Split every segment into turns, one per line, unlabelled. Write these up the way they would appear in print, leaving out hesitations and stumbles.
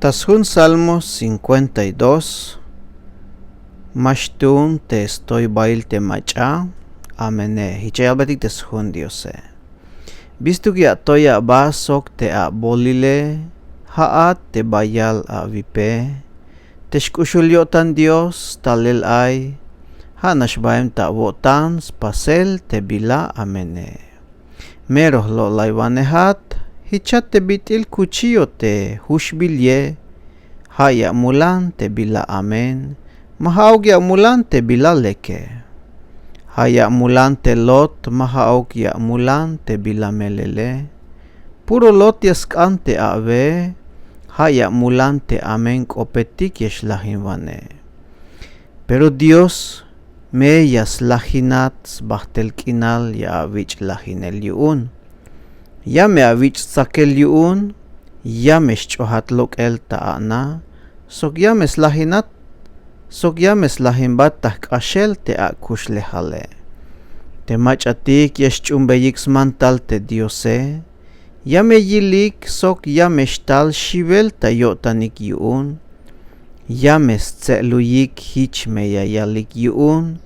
Tashun Salmos 52. Mashtun te estoy bail te macha. Amene. Hichayalbatik te shun Diose. Vistu ki atoya basok te a bolile. Haat te bayal a vipe. Teshkushulyotan Dios talil ay. Hanashbaim ta wotan spasel te bila amene. Meroh lo layvanehat. Hichat te bitil cuchillo te hushbilye. Haya mulan te bila amen. Mahaog ya mulan te bila leke. Haya mulan te lot. Mahaog ya mulan te bila melele. Puro lot yaskan te ave. Haya mulan te amen kopetik yeslahinvane. Pero Dios me yaslahinat bahtel kinal ya avich lahinel yun. Ya me avich sakel yun, ya me chohatlok el taana, sok ya me slahinat, sok ya me slahinbat tahkashel te akushlehale. Te machatik yesh chumbeyix mantal te Diose, ya me yilik sok ya me shtal shivel tayotanik yun, ya me stzeluyik hich me yayalik yun,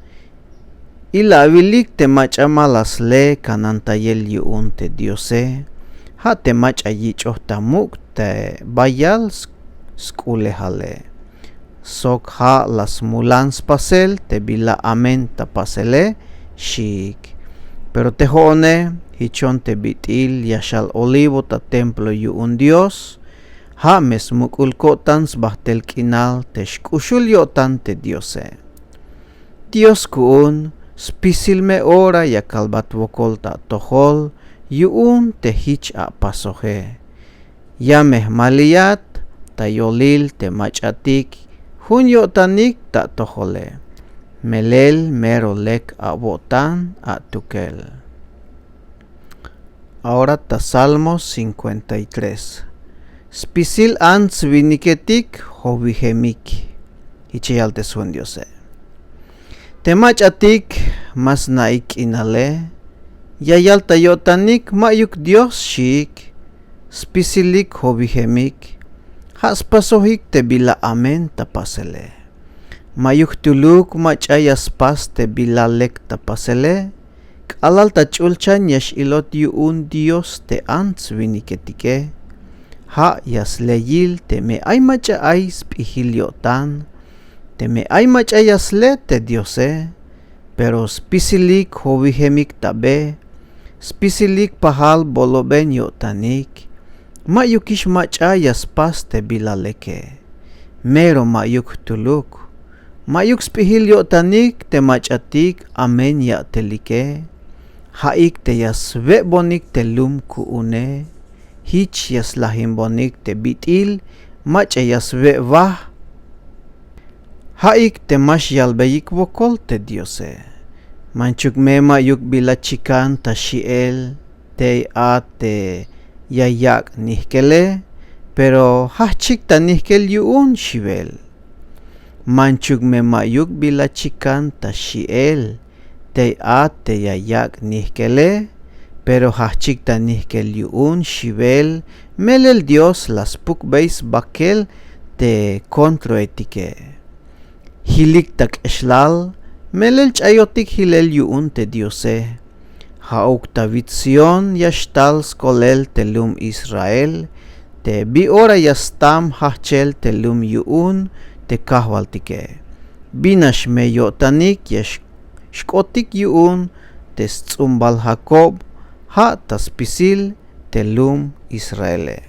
ila avilik te machamalas le kanantayel yun te Diose, ha te machayich ohtamuk te bayal skulehale. Sok ha las mulans pasel te bila amen tapasele shik. Pero te jone hichon te bitil yashal olivo ta templo yun Dios, ha mesmukulkotans bahtel kinal te shkushulyotan te Diose. Dios kuun spisil me ora ya kalbat vokol ta tohol yun te hich a pasoje. Ya meh maliyat ta yolil te machatik hunyo tanik ta tohole. Melel merolek a botan a tukel. Ahora ta Salmos 53. Spisil ans viniketik hovihemik. Hichayal te sun Diose. Temach atik mas naik inale. Yayal tayotanik mayuk Dios shik. Spisilik hovihemik. Haspasohik te bila amen tapasele. Mayuk tuluk machayas pas te bila lek tapasele. Kalal tachulchan yash ilot yun Dios te ants viniketike. Ha yas leyil te me ay macha ay spihilyotan. Te me ay machayas le te Diose, pero spisilik hovihemik tabe, spisilik pahal boloben yotanik, mayukish machayas pas te bilaleke, mero mayuk tuluk, mayuk spihil yotanik te machatik amen ya telike, haik te yasve bonik te lum kuune, hich yaslahim bonik te bitil, machayas ve vah, haik te mashyal beyik vokol te Diose. Manchuk mema yuk bila chikan ta shiel te a te yayak nihkele, pero hachik ta nihkel yun shivel. Manchuk mema yuk bila chikan ta shiel te a te yayak nihkele, pero hachik ta nihkel yun shivel, melel Dios las pukbeis bakel te kontroetike. Hilik tak eslal, melel chayotik hilel yun te Diose. Hauk ta vitsion yashtal skolel telum Israel, te bi ora yastam hachel telum yun te kahwaltike. Binash me yotanik yash shkotik yun te tzumbal Jacob, ha taspisil telum Israele.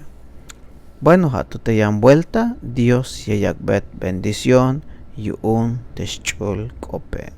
Bueno, ha tu te yan vuelta, Dios yayakbet bendición. Yun teschul kope.